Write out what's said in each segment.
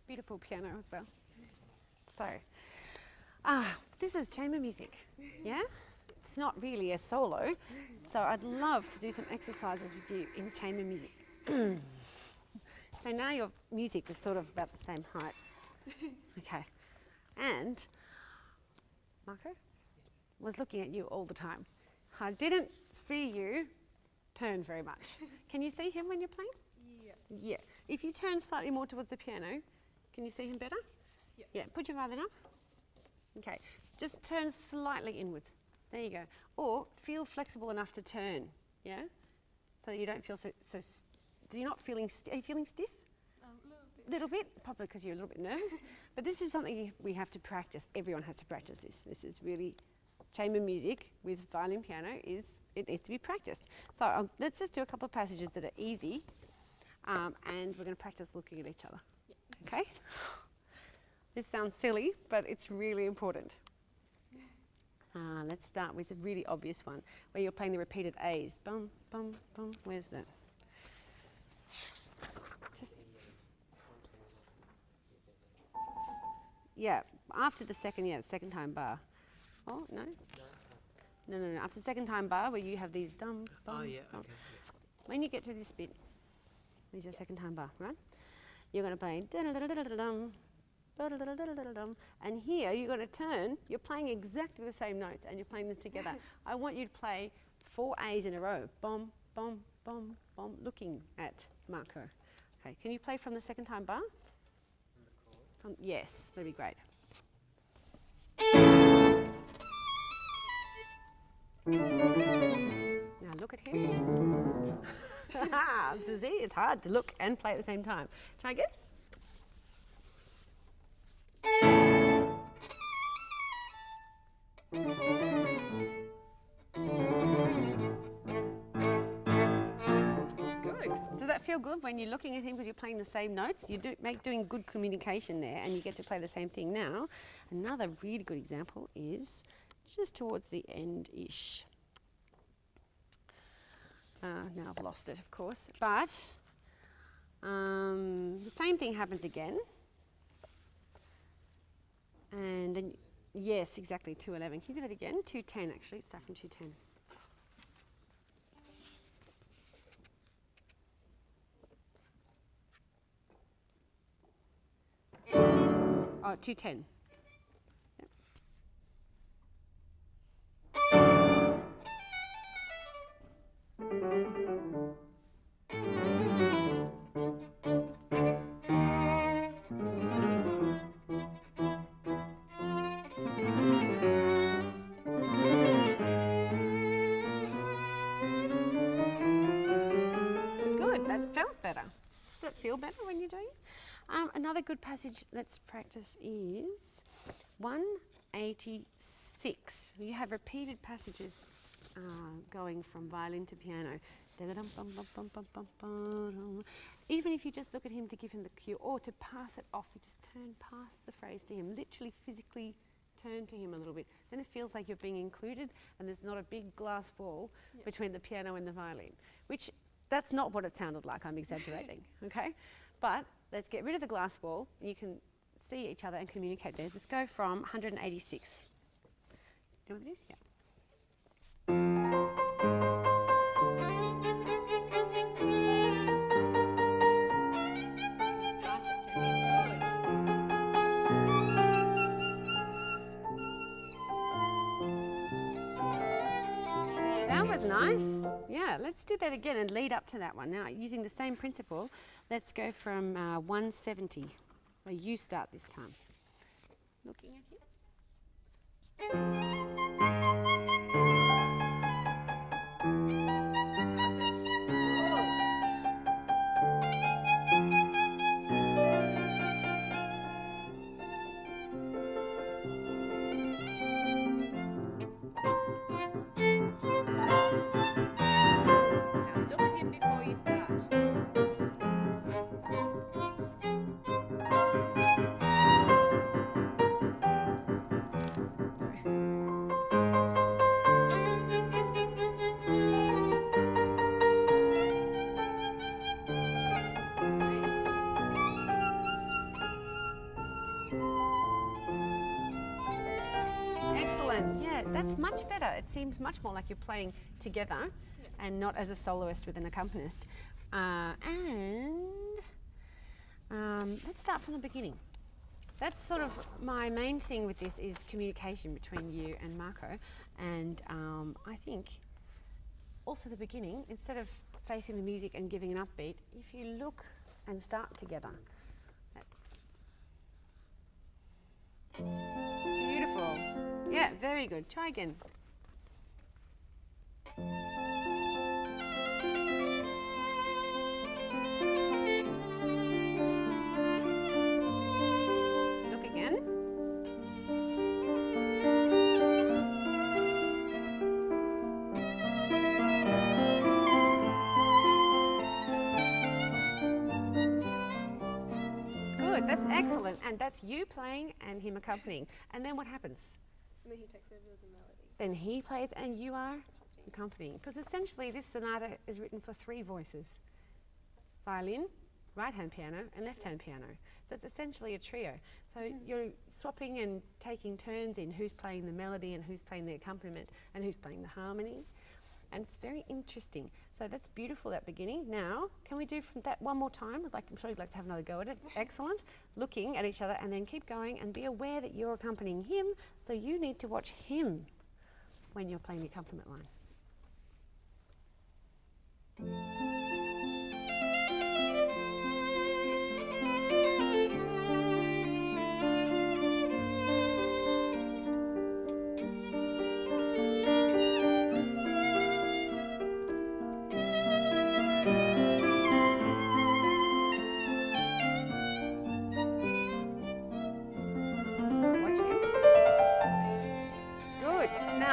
Beautiful piano as well. So, this is chamber music, yeah? It's not really a solo, so I'd love to do some exercises with you in chamber music. So now your music is sort of about the same height. Okay. And Marco was looking at you all the time. I didn't see you turn very much. Can you see him when you're playing? Yeah. Yeah. If you turn slightly more towards the piano, can you see him better? Yeah. Yeah. Put your violin up. Okay. Just turn slightly inwards. There you go. Or feel flexible enough to turn. Yeah. So you don't feel so. You're not feeling. Are you feeling stiff? A little bit. Little bit, probably because you're a little bit nervous. But this is something we have to practice. Everyone has to practice this. This is really chamber music with violin piano. It needs to be practiced. So let's just do a couple of passages that are easy, and we're going to practice looking at each other. Yeah. Okay. This sounds silly, but it's really important. Let's start with a really obvious one, where you're playing the repeated A's. Bum, bum, bum. Where's that? Just, yeah, after the second time bar. Oh, no? No. After the second time bar, where you have these dum, bum, Oh, yeah, bum. okay. When you get to this bit, this is your second time bar, right? You're going to play da-da-da-da-da-dum, ba-da-da-da-da-da-dum, and here you're going to turn. You're playing exactly the same notes, and you're playing them together. I want you to play 4 A's in a row. Bum, bum, bum, bum, looking at Marco. Okay, can you play from the second time bar? Yes, that'd be great. Now look at him. See, it's hard to look and play at the same time. Try again. Good. Does that feel good when you're looking at him because you're playing the same notes? You doing good communication there, and you get to play the same thing now. Another really good example is just towards the end-ish. Now I've lost it, of course, but the same thing happens again. And then, yes, exactly, 211. Can you do that again? 210, actually. Start from 210. Oh, 210. Yep. Good, that felt better. Does that feel better when you're doing it? Another good passage let's practice is 186. You have repeated passages going from violin to piano. Even if you just look at him to give him the cue or to pass it off, you just turn past the phrase to him, literally physically turn to him a little bit. Then it feels like you're being included and there's not a big glass wall between the piano and the violin, which that's not what it sounded like, I'm exaggerating, okay? But let's get rid of the glass wall. You can see each other and communicate there. Let's go from 186. Do you know what it is? Yeah. Pass it to me. Good. That was nice. Yeah, let's do that again and lead up to that one. Now, using the same principle, let's go from 170, where you start this time. Looking at you. That's much better. It seems much more like you're playing together and not as a soloist with an accompanist. Let's start from the beginning. That's sort of my main thing with this is communication between you and Marco. And I think also the beginning, instead of facing the music and giving an upbeat, if you look and start together. That's beautiful. Yeah, very good. Try again. Look again. Good, that's excellent. And that's you playing and him accompanying. And then what happens? And then he takes over the melody. Then he plays and you are accompanying. Because essentially this sonata is written for 3 voices. Violin, right-hand piano and left-hand piano. So it's essentially a trio. So you're swapping and taking turns in who's playing the melody and who's playing the accompaniment and who's playing the harmony. And it's very interesting. So that's beautiful, that beginning. Now, can we do from that one more time? I'm sure you'd like to have another go at it. It's excellent. Looking at each other and then keep going and be aware that you're accompanying him. So you need to watch him when you're playing the accompaniment line.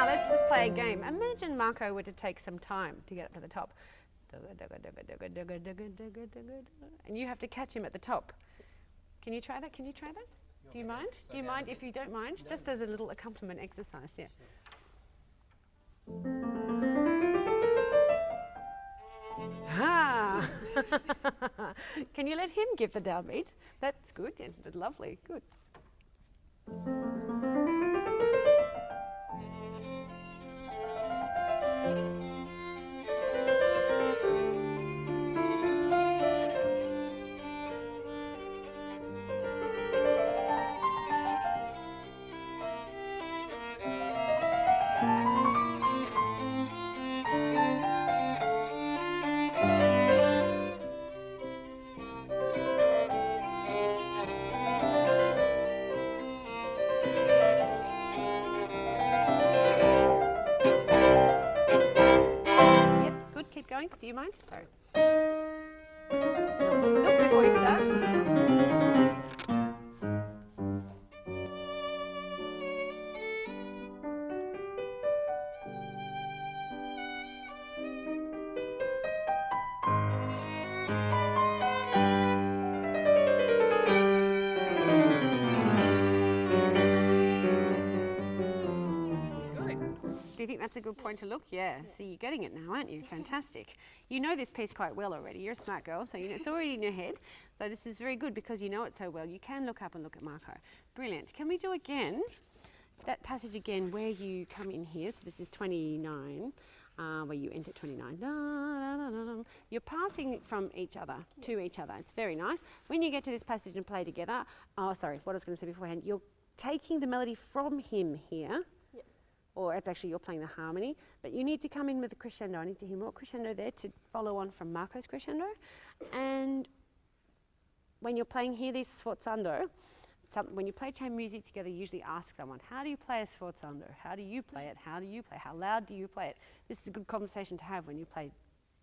Let's just play a game. Imagine Marco were to take some time to get up to the top. And you have to catch him at the top. Can you try that? Can you try that? Do you mind? Do you mind if you don't mind? Just as a little accompaniment exercise, yeah. Ah! Can you let him give the downbeat? That's good. Yeah, lovely. Good. Going? Do you mind? Sorry. Look before you start. Do you think that's a good point to look? Yeah. See, you're getting it now, aren't you? Fantastic. You know this piece quite well already. You're a smart girl, so you know it's already in your head. So this is very good because you know it so well. You can look up and look at Marco. Brilliant. Can we do again that passage again where you come in here? So this is 29, where you enter 29. Da, da, da, da, da. You're passing from each other to each other. It's very nice. When you get to this passage and play together, oh, sorry, what I was going to say beforehand, you're taking the melody from him here. Or it's actually you're playing the harmony, but you need to come in with a crescendo. I need to hear more crescendo there to follow on from Marco's crescendo. And when you're playing here, this sforzando, when you play chamber music together, you usually ask someone, how do you play a sforzando? How do you play it? How do you play? How loud do you play it? This is a good conversation to have when you play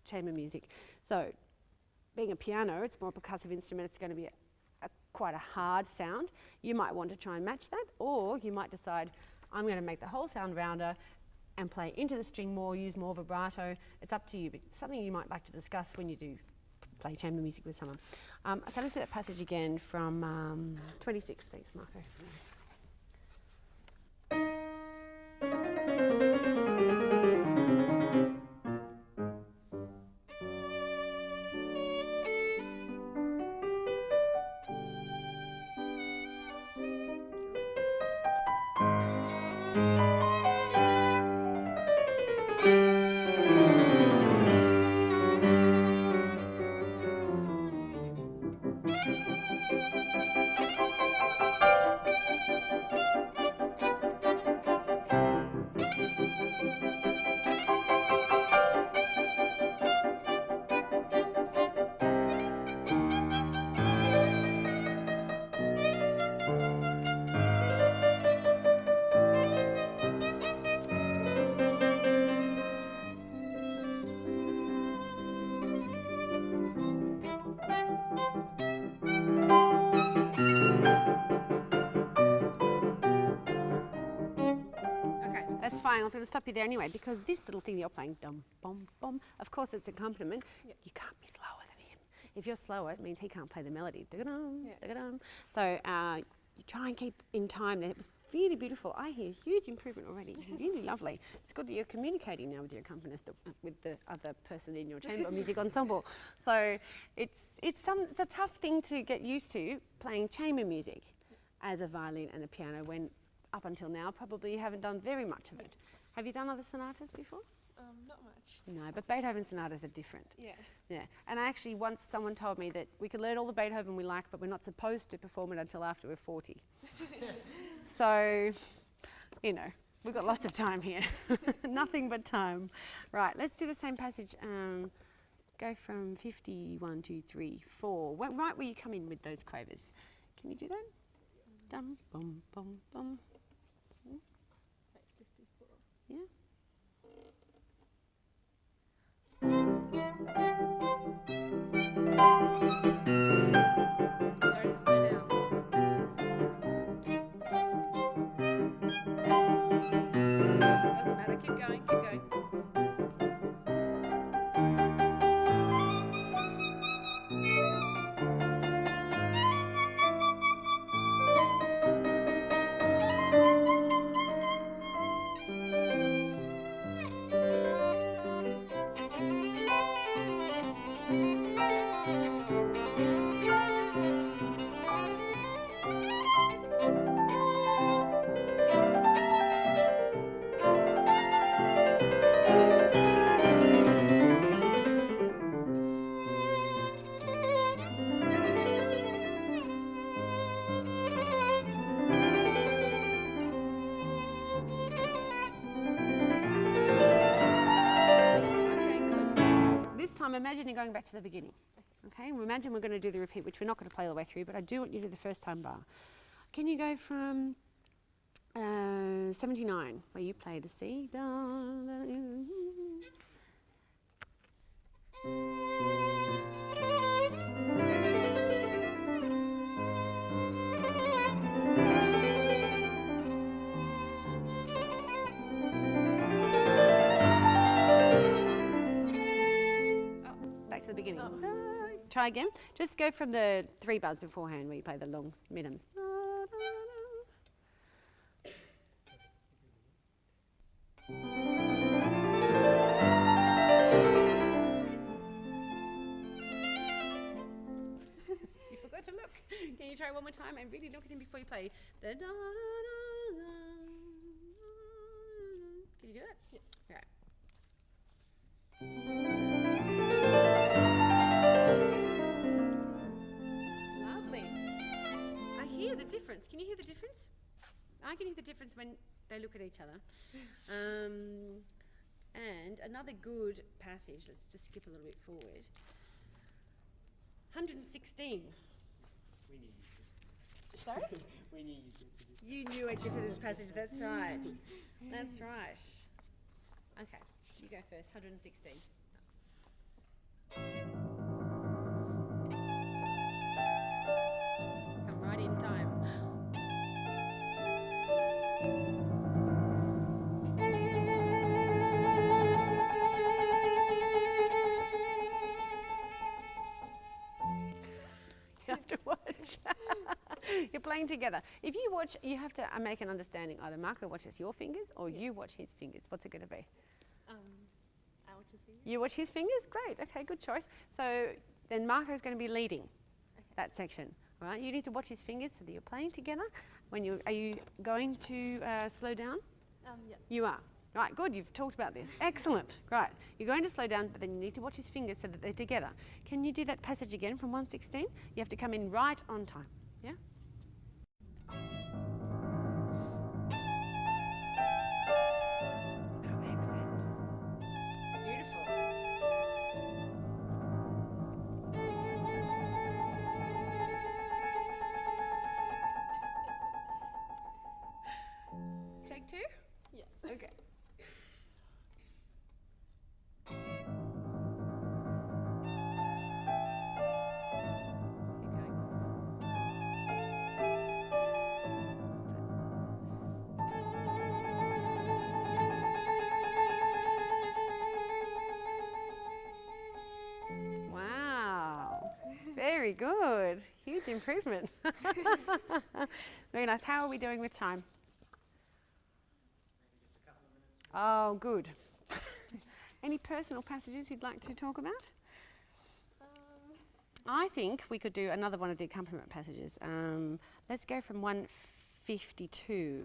chamber music. So being a piano, it's more a percussive instrument. It's going to be quite a hard sound. You might want to try and match that, or you might decide, I'm going to make the whole sound rounder and play into the string more, use more vibrato. It's up to you, but something you might like to discuss when you do play chamber music with someone. Can I see that passage again from 26? Thanks, Marco. trying, I was going to stop you there anyway, because this little thing you're playing, dum, bum, bum, of course it's accompaniment. Yeah. You can't be slower than him. If you're slower, it means he can't play the melody. Da-da-dum, Yeah. da-da-dum. So you try and keep in time there. It was really beautiful. I hear huge improvement already. Really lovely. It's good that you're communicating now with your accompanist, with the other person in your chamber music ensemble. So it's a tough thing to get used to, playing chamber music as a violin and a piano, when up until now probably you haven't done very much of it. Have you done other sonatas before? Not much. No, but Beethoven sonatas are different. Yeah. Yeah, and actually once someone told me that we can learn all the Beethoven we like, but we're not supposed to perform it until after we're 40. So, you know, we've got lots of time here. Nothing but time. Right, let's do the same passage. Go from 50, 1, 2, 3, 4. Right where you come in with those quavers. Can you do that? Dum, bum, bum, bum. Like 54. Yeah. Don't slow down. Doesn't matter, keep going, keep going. Imagine you're going back to the beginning. Okay, imagine we're going to do the repeat, which we're not going to play all the way through, but I do want you to do the first time bar. Can you go from 79, where you play the C? Da, da, back to the beginning. Oh. Try again. Just go from the 3 bars beforehand where you play the long minims. You forgot to look. Can you try one more time and really look at him before you play the da, da, da, da. Can you do that? Yeah. Right. Lovely. I hear the difference. Can you hear the difference? I can hear the difference when they look at each other. And another good passage, let's just skip a little bit forward. 116. We knew you should. Sorry? We knew you should. You knew I'd get to this passage, that's right. That's right. Okay, you go first, 116. Come right in time. You have to watch. You're playing together. If you watch, you have to make an understanding. Either Marco watches your fingers or you watch his fingers. What's it going to be? I want to see. You watch his fingers? Great. Okay, good choice. So then Marco's going to be leading that section. All right. You need to watch his fingers so that you're playing together. Are you going to slow down? Yeah. You are. Right, good, you've talked about this. Excellent, right. You're going to slow down, but then you need to watch his fingers so that they're together. Can you do that passage again from 116? You have to come in right on time, yeah? No accent. Beautiful. Take 2? Yeah. Okay. Keep going. Very good. Huge improvement. Very nice. How are we doing with time? Oh, good. Any personal passages you'd like to talk about? I think we could do another one of the accompaniment passages. Let's go from 152.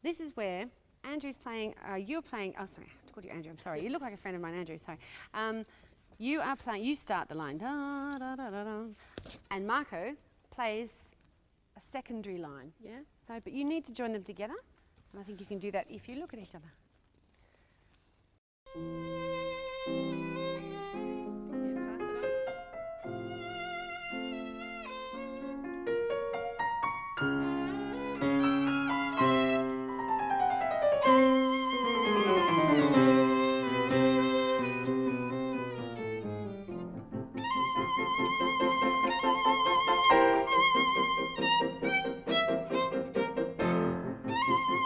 This is where Andrew's playing, you're playing, oh sorry, I have to call you Andrew, I'm sorry. You look like a friend of mine, Andrew, sorry. You are playing, you start the line, da, da, da, da, da, and Marco plays a secondary line, yeah? So, but you need to join them together, and I think you can do that if you look at each other. Yeah, pass it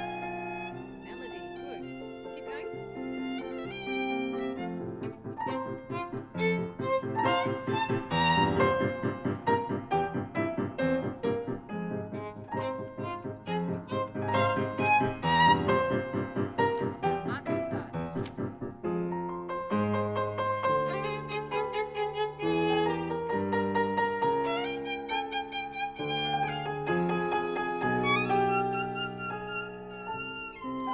on. Melody, good. Keep going. Marco starts. Good.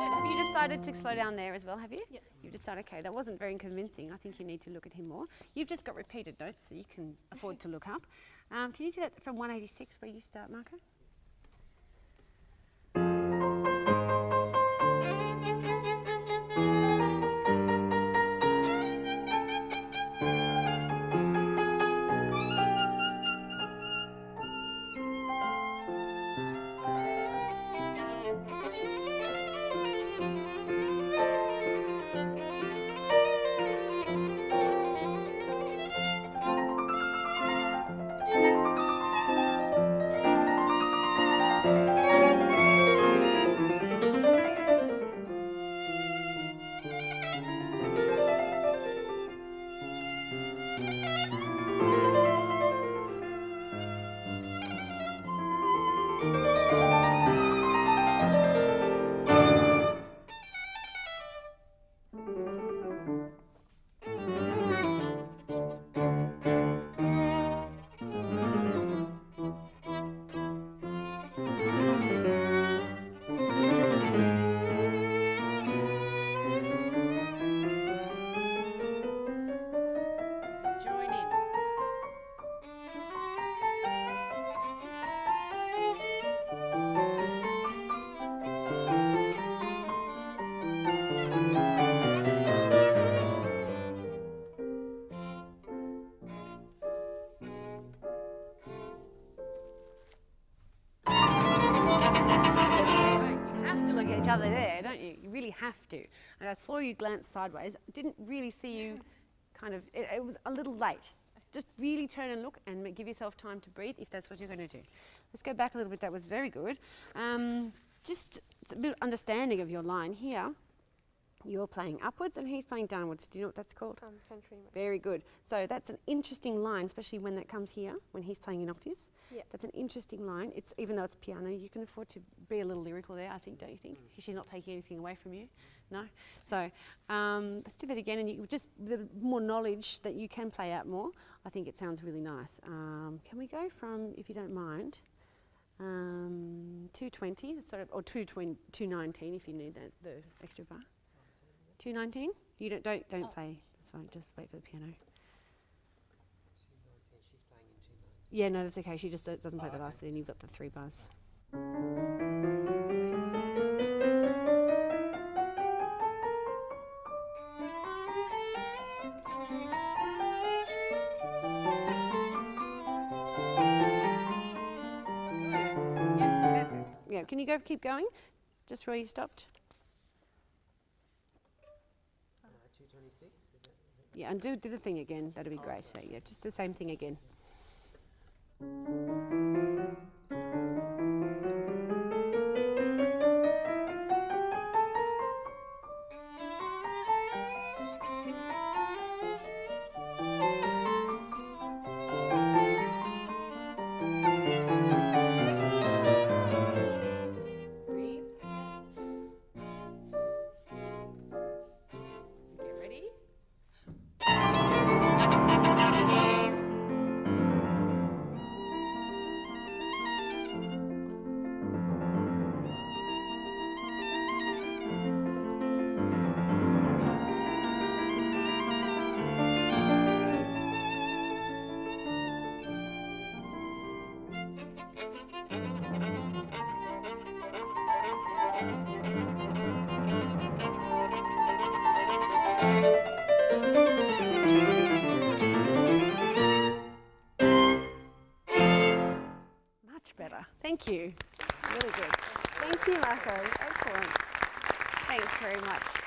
Have you decided to slow down there as well, have you? Yeah. You've decided, okay, that wasn't very convincing. I think you need to look at him more. You've just got repeated notes, so you can afford to look up. Can you do that from 186 where you start, Marco? Join in. Right, you have to look at each other there, don't you? You really have to. And I saw you glance sideways. Didn't really see you kind of, it was a little late. Just really turn and look and give yourself time to breathe if that's what you're going to do. Let's go back a little bit. That was very good. Just it's a bit of understanding of your line here. You're playing upwards and he's playing downwards. Do you know what that's called? Country. Very good. So that's an interesting line, especially when that comes here, when he's playing in octaves. Yeah. That's an interesting line. It's even though it's piano, you can afford to be a little lyrical there, I think, don't you think? She's not taking anything away from you. No? So let's do that again, and you just the more knowledge that you can play out more, I think it sounds really nice. Can we go from, if you don't mind, 220, sort of, or 219 if you need that, the extra bar. 219? You don't play. That's fine. Just wait for the piano. 219. She's playing in 219. Yeah, no, that's okay. She just doesn't play the last. Then you've got the 3 bars. Yeah, that's it. Yeah, can you keep going? Just where you stopped. 219. 226. Yeah, and do the thing again. That'd be great. So, yeah, just the same thing again. Breathe. Get ready. Much better. Thank you. Really good. Thank you, Marco. Excellent. Thanks very much.